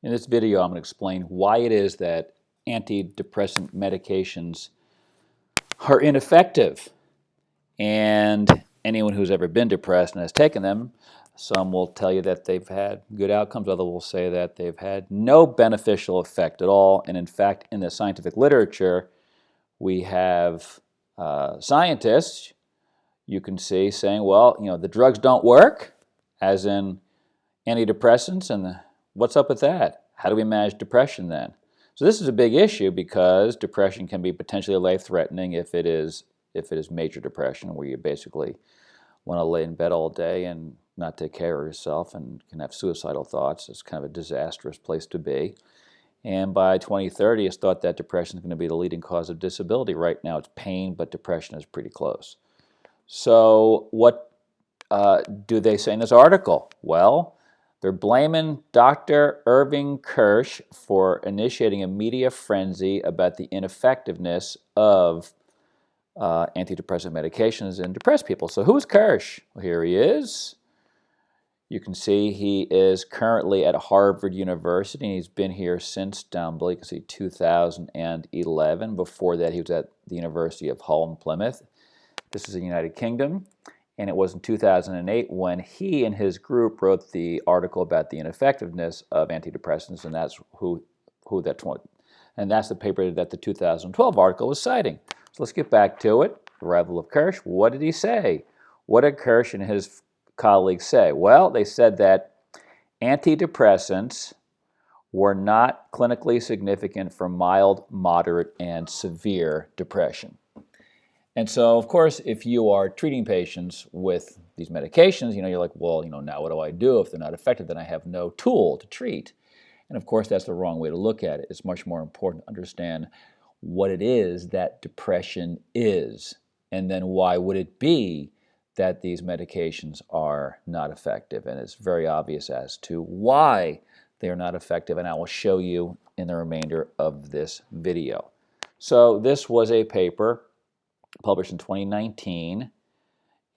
In this video, I'm going to explain why it is that antidepressant medications are ineffective. And anyone who's ever been depressed and has taken them, some will tell you that they've had good outcomes, others will say that they've had no beneficial effect at all. And in fact, in the scientific literature, we have scientists, you can see, saying, well, the drugs don't work, as in antidepressants, and what's up with that? How do we manage depression then? So this is a big issue because depression can be potentially life-threatening if it is major depression, where you basically want to lay in bed all day and not take care of yourself and can have suicidal thoughts. It's kind of a disastrous place to be. And by 2030, it's thought that depression is going to be the leading cause of disability. Right now it's pain, but depression is pretty close. So what do they say in this article? Well, they're blaming Dr. Irving Kirsch for initiating a media frenzy about the ineffectiveness of antidepressant medications in depressed people. So who's Kirsch? Well, here he is. You can see he is currently at Harvard University, and he's been here since down below. You can see 2011. Before that, he was at the University of Hull in Plymouth. This is the United Kingdom. And it was in 2008 when he and his group wrote the article about the ineffectiveness of antidepressants, and that's that's the paper that the 2012 article was citing. So let's get back to it. The arrival of Kirsch. What did he say? What did Kirsch and his colleagues say? Well, they said that antidepressants were not clinically significant for mild, moderate, and severe depression. And so, of course, if you are treating patients with these medications, you're like, well, now what do I do? If they're not effective, then I have no tool to treat. And of course, that's the wrong way to look at it. It's much more important to understand what it is that depression is, and then why would it be that these medications are not effective. And it's very obvious as to why they are not effective, and I will show you in the remainder of this video. So this was a paper published in 2019,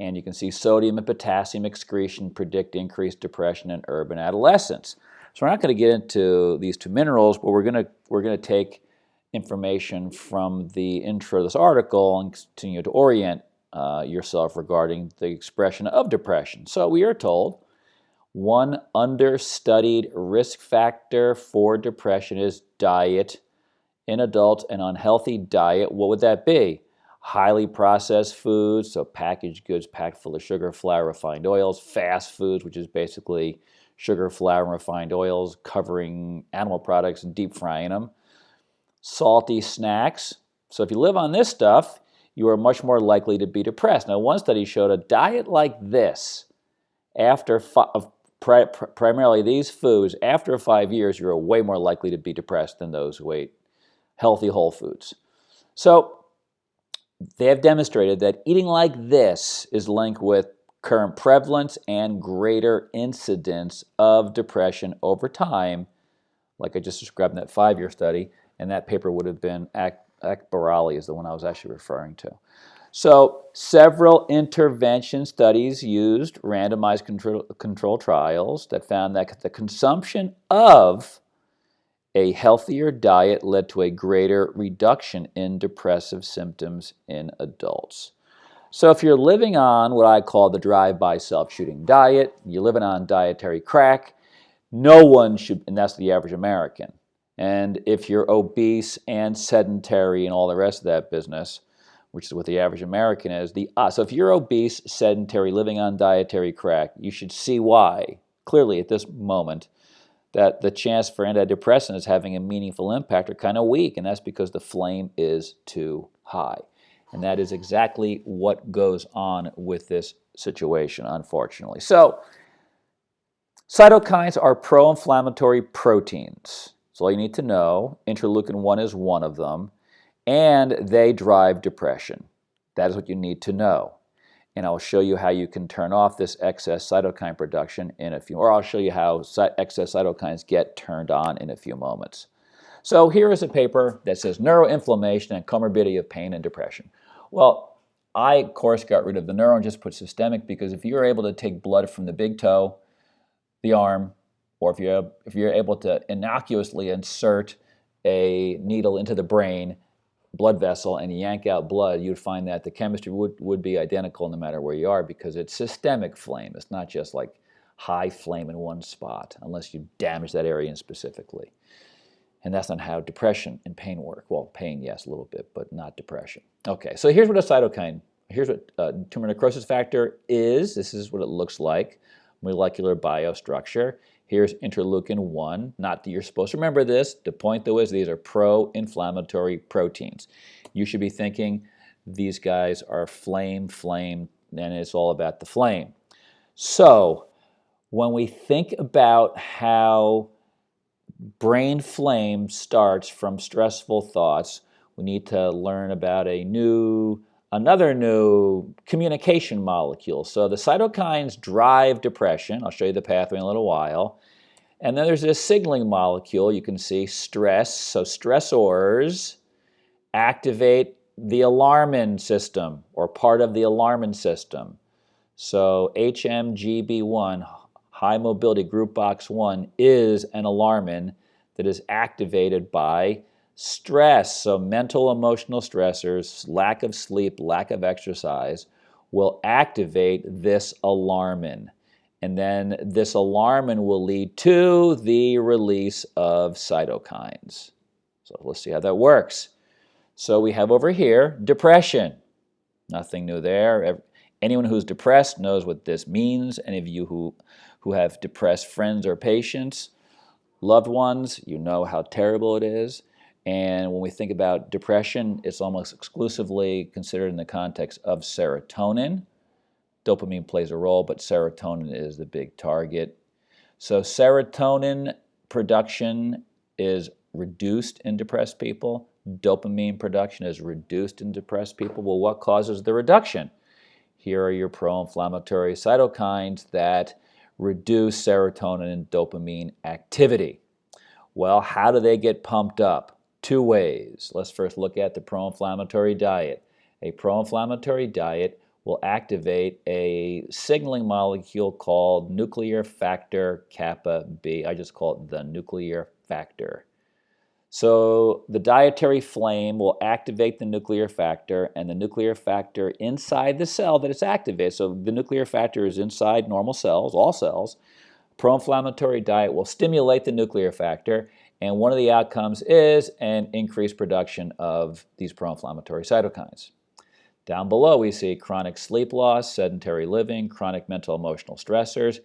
and you can see sodium and potassium excretion predict increased depression in urban adolescents. So we're not going to get into these two minerals, but we're going to take information from the intro of this article and continue to orient yourself regarding the expression of depression. So we are told one understudied risk factor for depression is diet in adults. An unhealthy diet, what would that be? Highly processed foods, so packaged goods packed full of sugar, flour, refined oils. Fast foods, which is basically sugar, flour, and refined oils covering animal products and deep frying them. Salty snacks. So if you live on this stuff, you are much more likely to be depressed. Now, one study showed a diet like this, after primarily these foods, after 5 years, you're way more likely to be depressed than those who ate healthy whole foods. So they have demonstrated that eating like this is linked with current prevalence and greater incidence of depression over time, like I just described in that 5-year study, and that paper would have been Akbarali is the one I was actually referring to. So several intervention studies used randomized control trials that found that the consumption of a healthier diet led to a greater reduction in depressive symptoms in adults. So if you're living on what I call the drive-by self-shooting diet, you're living on dietary crack, no one should, and that's the average American. And if you're obese and sedentary and all the rest of that business, which is what the average American is, so if you're obese, sedentary, living on dietary crack, you should see why, clearly at this moment, that the chance for antidepressants having a meaningful impact are kind of weak, and that's because the flame is too high. And that is exactly what goes on with this situation, unfortunately. So, cytokines are pro-inflammatory proteins. That's all you need to know. Interleukin-1 is one of them, and they drive depression. That is what you need to know. And I'll show you how you can turn off this excess cytokine production in a few, or I'll show you how excess cytokines get turned on in a few moments. So here is a paper that says neuroinflammation and comorbidity of pain and depression. Well, I, of course, got rid of the neuro and just put systemic, because if you're able to take blood from the big toe, the arm, or if you're able to innocuously insert a needle into the brain, blood vessel, and yank out blood, you'd find that the chemistry would be identical no matter where you are, because it's systemic flame. It's not just like high flame in one spot, unless you damage that area specifically. And that's not how depression and pain work. Well, pain, yes, a little bit, but not depression. Okay, so here's what a cytokine, here's what tumor necrosis factor is. This is what it looks like, molecular biostructure. Here's interleukin-1. Not that you're supposed to remember this. The point, though, is these are pro-inflammatory proteins. You should be thinking these guys are flame, and it's all about the flame. So when we think about how brain flame starts from stressful thoughts, we need to learn about another new communication molecule. So the cytokines drive depression. I'll show you the pathway in a little while. And then there's this signaling molecule. You can see stress. So stressors activate the alarmin system, or part of the alarmin system. So HMGB1, high mobility group box 1, is an alarmin that is activated by stress. So mental, emotional stressors, lack of sleep, lack of exercise, will activate this alarmin. And then this alarmin will lead to the release of cytokines. So let's see how that works. So we have over here depression. Nothing new there. Anyone who's depressed knows what this means. Any of you who have depressed friends or patients, loved ones, you know how terrible it is. And when we think about depression, it's almost exclusively considered in the context of serotonin. Dopamine plays a role, but serotonin is the big target. So serotonin production is reduced in depressed people. Dopamine production is reduced in depressed people. Well, what causes the reduction? Here are your pro-inflammatory cytokines that reduce serotonin and dopamine activity. Well, how do they get pumped up? Two ways. Let's first look at the pro-inflammatory diet. A pro-inflammatory diet will activate a signaling molecule called nuclear factor kappa B. I just call it the nuclear factor. So the dietary flame will activate the nuclear factor, and the nuclear factor inside the cell that it's activated. So the nuclear factor is inside normal cells, all cells. Pro-inflammatory diet will stimulate the nuclear factor, and one of the outcomes is an increased production of these pro-inflammatory cytokines. Down below, we see chronic sleep loss, sedentary living, chronic mental emotional stressors.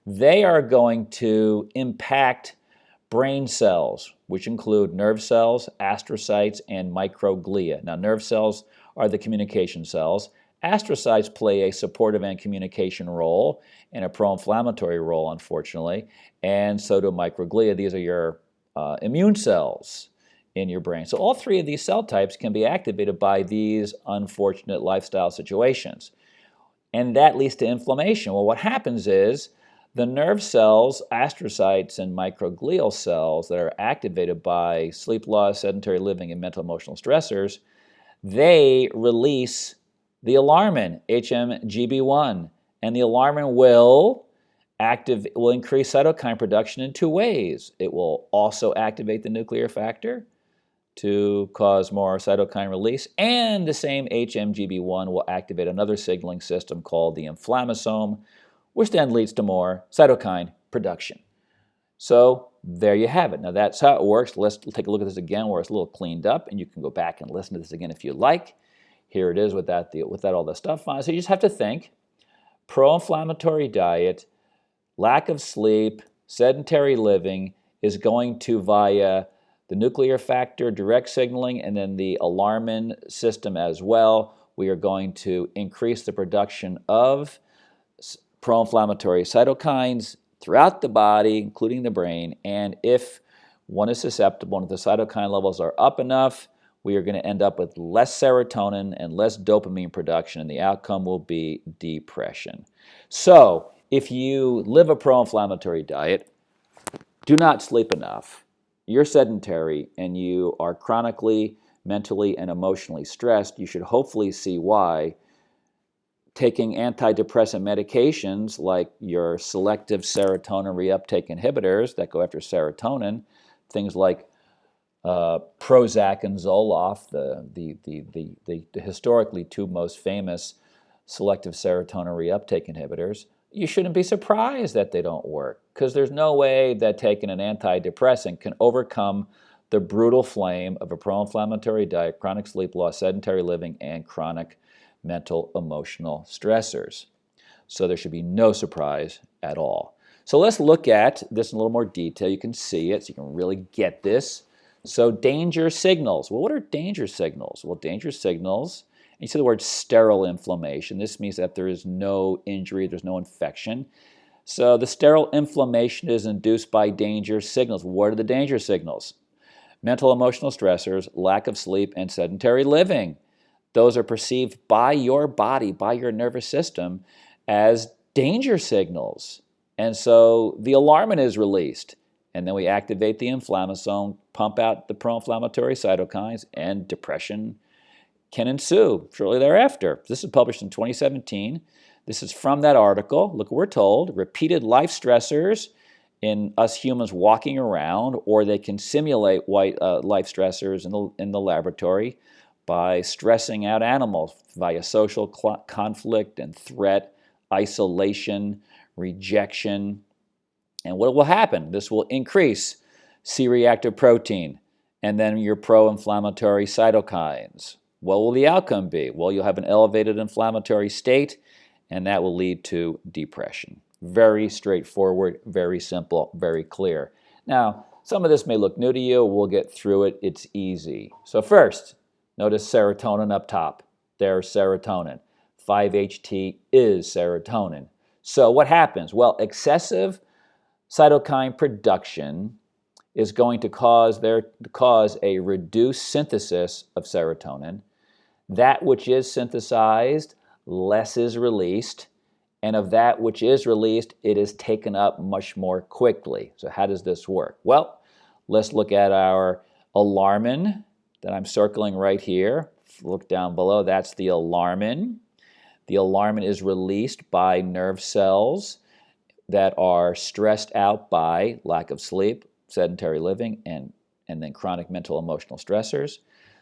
They are going to impact brain cells, which include nerve cells, astrocytes, and microglia. Now, nerve cells are the communication cells. Astrocytes play a supportive and communication role and a pro-inflammatory role, unfortunately, and so do microglia. These are your immune cells in your brain. So all three of these cell types can be activated by these unfortunate lifestyle situations. And that leads to inflammation. Well, what happens is the nerve cells, astrocytes, and microglial cells that are activated by sleep loss, sedentary living, and mental emotional stressors, they release the alarmin, HMGB1. And the alarmin will increase cytokine production in two ways. It will also activate the nuclear factor to cause more cytokine release, and the same HMGB1 will activate another signaling system called the inflammasome, which then leads to more cytokine production. So there you have it. Now that's how it works. Let's take a look at this again where it's a little cleaned up, and you can go back and listen to this again if you like. Here it is without all the stuff on it. So you just have to think, pro-inflammatory diet, lack of sleep, sedentary living is going to, via the nuclear factor direct signaling and then the alarmin system as well, we are going to increase the production of pro-inflammatory cytokines throughout the body, including the brain. And if one is susceptible and if the cytokine levels are up enough, we are going to end up with less serotonin and less dopamine production, and the outcome will be depression. So if you live a pro-inflammatory diet, do not sleep enough, you're sedentary, and you are chronically, mentally, and emotionally stressed, you should hopefully see why taking antidepressant medications like your selective serotonin reuptake inhibitors that go after serotonin, things like Prozac and Zoloft, the historically two most famous selective serotonin reuptake inhibitors, you shouldn't be surprised that they don't work, because there's no way that taking an antidepressant can overcome the brutal flame of a pro-inflammatory diet, chronic sleep loss, sedentary living, and chronic mental emotional stressors. So there should be no surprise at all. So let's look at this in a little more detail. You can see it, so you can really get this. So danger signals. Well, what are danger signals? Well, danger signals, and you see the word sterile inflammation. This means that there is no injury, there's no infection. So the sterile inflammation is induced by danger signals. What are the danger signals? Mental emotional stressors, lack of sleep, and sedentary living. Those are perceived by your body, by your nervous system, as danger signals. And so the alarmin is released. And then we activate the inflammasome, pump out the pro-inflammatory cytokines, and depression can ensue shortly thereafter. This is published in 2017. This is from that article. Look what we're told. Repeated life stressors in us humans walking around, or they can simulate life stressors in the laboratory by stressing out animals via social conflict and threat, isolation, rejection. And what will happen? This will increase C-reactive protein and then your pro-inflammatory cytokines. What will the outcome be? Well, you'll have an elevated inflammatory state, and that will lead to depression. Very straightforward, very simple, very clear. Now, some of this may look new to you. We'll get through it. It's easy. So first, notice serotonin up top. There's serotonin. 5-HT is serotonin. So what happens? Well, excessive cytokine production is going to cause a reduced synthesis of serotonin. That which is synthesized, less is released, and of that which is released, it is taken up much more quickly. So how does this work? Well, let's look at our alarmin that I'm circling right here. Look down below, that's the alarmin. The alarmin is released by nerve cells that are stressed out by lack of sleep, sedentary living, and then chronic mental emotional stressors.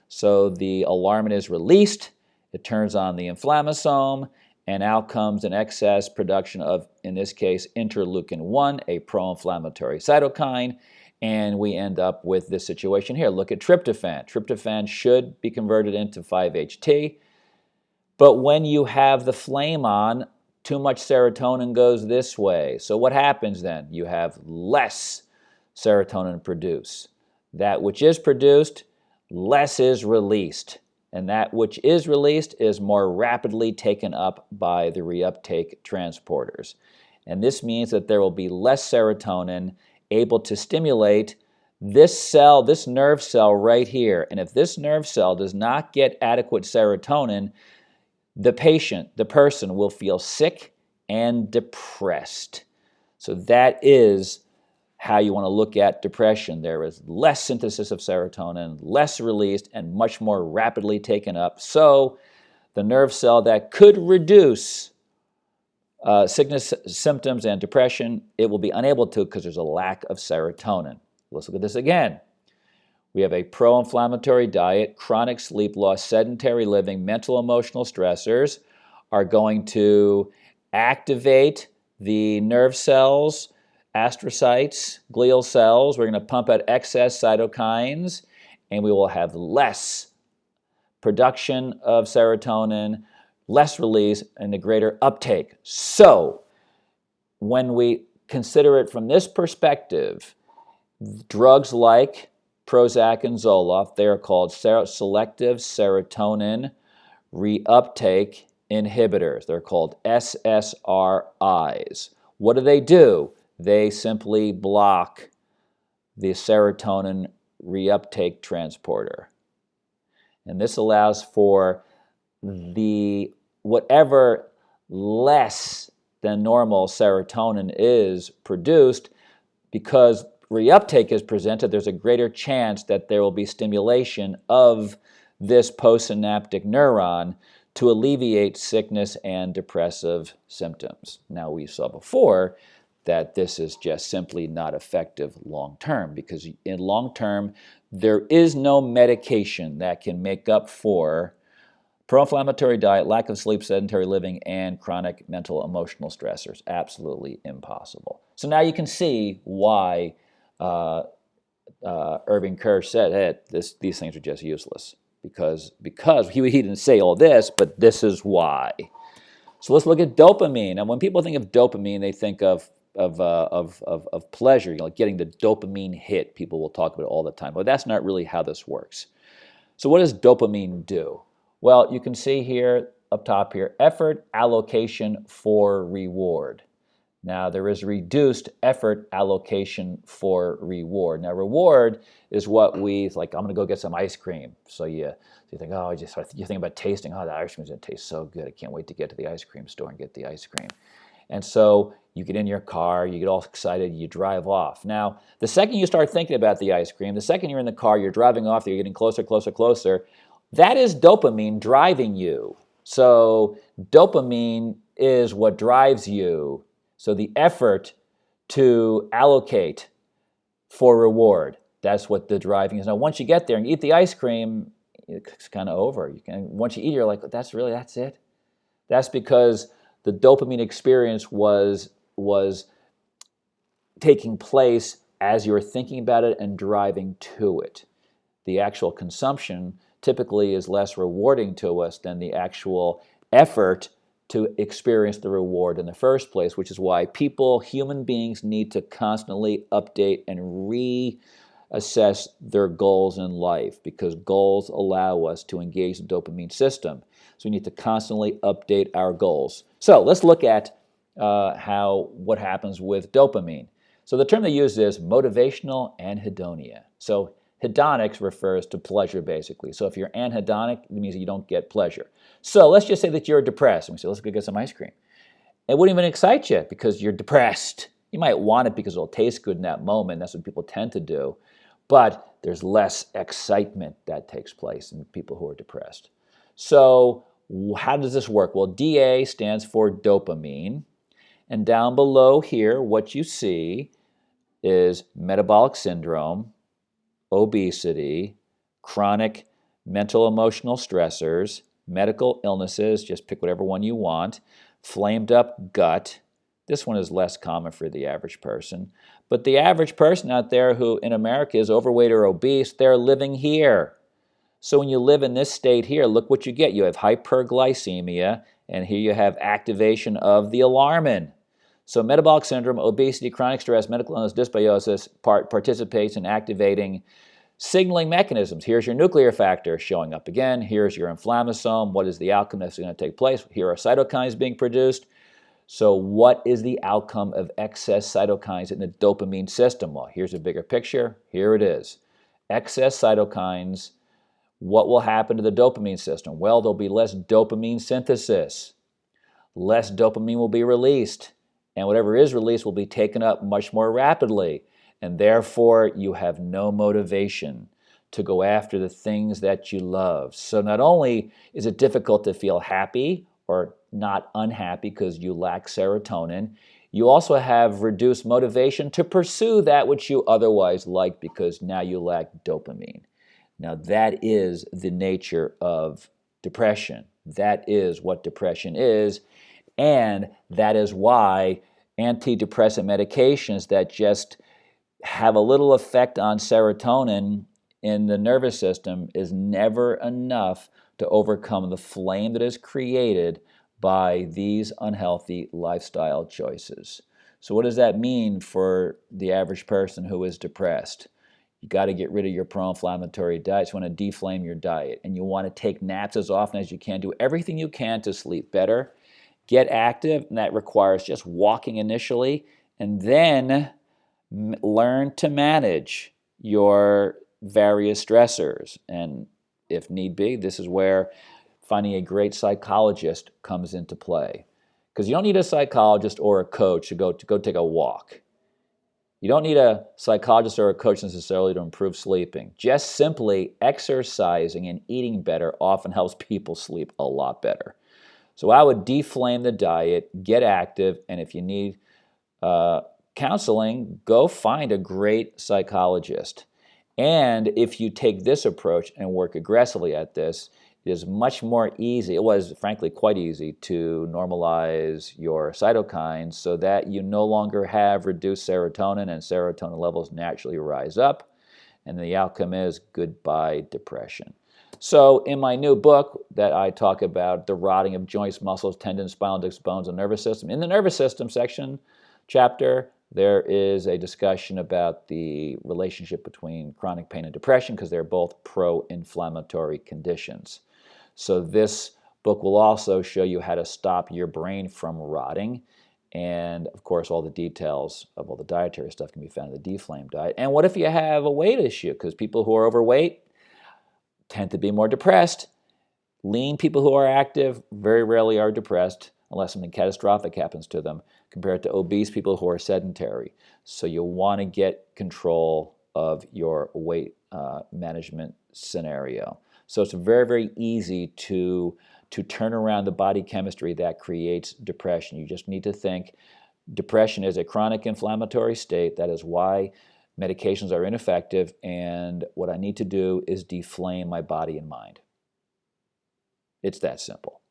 So the alarmin is released, it turns on the inflammasome, and out comes an excess production of, in this case, interleukin-1, a pro-inflammatory cytokine, and we end up with this situation here. Look at tryptophan. Tryptophan should be converted into 5-HT, but when you have the flame on, too much serotonin goes this way. So what happens then? You have less serotonin produced. That which is produced, less is released. And that which is released is more rapidly taken up by the reuptake transporters. And this means that there will be less serotonin able to stimulate this cell, this nerve cell right here. And if this nerve cell does not get adequate serotonin, the patient, the person, will feel sick and depressed. So that is how you want to look at depression. There is less synthesis of serotonin, less released, and much more rapidly taken up. So the nerve cell that could reduce sickness, symptoms, and depression, it will be unable to because there's a lack of serotonin. Let's look at this again. We have a pro-inflammatory diet, chronic sleep loss, sedentary living, mental emotional stressors are going to activate the nerve cells, astrocytes, glial cells. We're going to pump out excess cytokines, and we will have less production of serotonin, less release, and a greater uptake. So when we consider it from this perspective, drugs like Prozac and Zoloft, they are called selective serotonin reuptake inhibitors. They're called SSRIs. What do? They simply block the serotonin reuptake transporter. And this allows for the whatever less than normal serotonin is produced, because reuptake is presented, there's a greater chance that there will be stimulation of this postsynaptic neuron to alleviate sickness and depressive symptoms. Now, we saw before that this is just simply not effective long term, because in long term, there is no medication that can make up for proinflammatory diet, lack of sleep, sedentary living, and chronic mental emotional stressors. Absolutely impossible. So now you can see why Irving Kirsch said, hey, these things are just useless. Because he didn't say all this, but this is why. So let's look at dopamine. And when people think of dopamine, they think of pleasure, like getting the dopamine hit. People will talk about it all the time. But that's not really how this works. So what does dopamine do? Well, you can see here, up top here, effort allocation for reward. Now, there is reduced effort allocation for reward. Now, reward is what like, I'm going to go get some ice cream. So you think, oh, you think about tasting, oh, the ice cream's going to taste so good. I can't wait to get to the ice cream store and get the ice cream. And so you get in your car, you get all excited, you drive off. Now, the second you start thinking about the ice cream, the second you're in the car, you're driving off, you're getting closer, closer, closer, that is dopamine driving you. So dopamine is what drives you. So the effort to allocate for reward, that's what the driving is. Now, once you get there and eat the ice cream, it's kind of over. Once you eat it, you're like, that's it? That's because the dopamine experience was taking place as you were thinking about it and driving to it. The actual consumption typically is less rewarding to us than the actual effort to experience the reward in the first place, which is why human beings need to constantly update and reassess their goals in life, because goals allow us to engage the dopamine system. So we need to constantly update our goals. So let's look at what happens with dopamine. So the term they use is motivational anhedonia. So hedonics refers to pleasure, basically. So if you're anhedonic, it means that you don't get pleasure. So let's just say that you're depressed, and we say, let's go get some ice cream. It wouldn't even excite you because you're depressed. You might want it because it'll taste good in that moment. That's what people tend to do. But there's less excitement that takes place in people who are depressed. So how does this work? Well, DA stands for dopamine. And down below here, what you see is metabolic syndrome, obesity, chronic mental emotional stressors, medical illnesses, just pick whatever one you want, flamed up gut. This one is less common for the average person. But the average person out there who in America is overweight or obese, they're living here. So when you live in this state here, look what you get. You have hyperglycemia, and here you have activation of the alarmin. So metabolic syndrome, obesity, chronic stress, medical illness, dysbiosis participates in activating signaling mechanisms. Here's your nuclear factor showing up again. Here's your inflammasome. What is the outcome that's going to take place? Here are cytokines being produced. So what is the outcome of excess cytokines in the dopamine system? Well, here's a bigger picture. Here it is. Excess cytokines. What will happen to the dopamine system? Well, there'll be less dopamine synthesis. Less dopamine will be released. And whatever is released will be taken up much more rapidly. And therefore, you have no motivation to go after the things that you love. So not only is it difficult to feel happy or not unhappy because you lack serotonin, you also have reduced motivation to pursue that which you otherwise like because now you lack dopamine. Now that is the nature of depression. That is what depression is. And that is why antidepressant medications that just have a little effect on serotonin in the nervous system is never enough to overcome the flame that is created by these unhealthy lifestyle choices. So what does that mean for the average person who is depressed? You got to get rid of your pro-inflammatory diet. You want to deflame your diet, and you want to take naps as often as you can. Do everything you can to sleep better. Get active, and that requires just walking initially, and then learn to manage your various stressors. And if need be, this is where finding a great psychologist comes into play. Because you don't need a psychologist or a coach to go take a walk. You don't need a psychologist or a coach necessarily to improve sleeping. Just simply exercising and eating better often helps people sleep a lot better. So I would deflame the diet, get active, and if you need counseling, go find a great psychologist. And if you take this approach and work aggressively at this, it is much more easy. It was, frankly, quite easy to normalize your cytokines so that you no longer have reduced serotonin, and serotonin levels naturally rise up. And the outcome is goodbye depression. So in my new book that I talk about the rotting of joints, muscles, tendons, spinal discs, bones, and nervous system, in the nervous system section chapter, there is a discussion about the relationship between chronic pain and depression because they're both pro-inflammatory conditions. So this book will also show you how to stop your brain from rotting. And of course, all the details of all the dietary stuff can be found in the Deflame diet. And what if you have a weight issue? Because people who are overweight tend to be more depressed. Lean people who are active very rarely are depressed unless something catastrophic happens to them, compared to obese people who are sedentary. So you want to get control of your weight management scenario. So it's very, very easy to turn around the body chemistry that creates depression. You just need to think depression is a chronic inflammatory state. That is why medications are ineffective, and what I need to do is deflame my body and mind. It's that simple.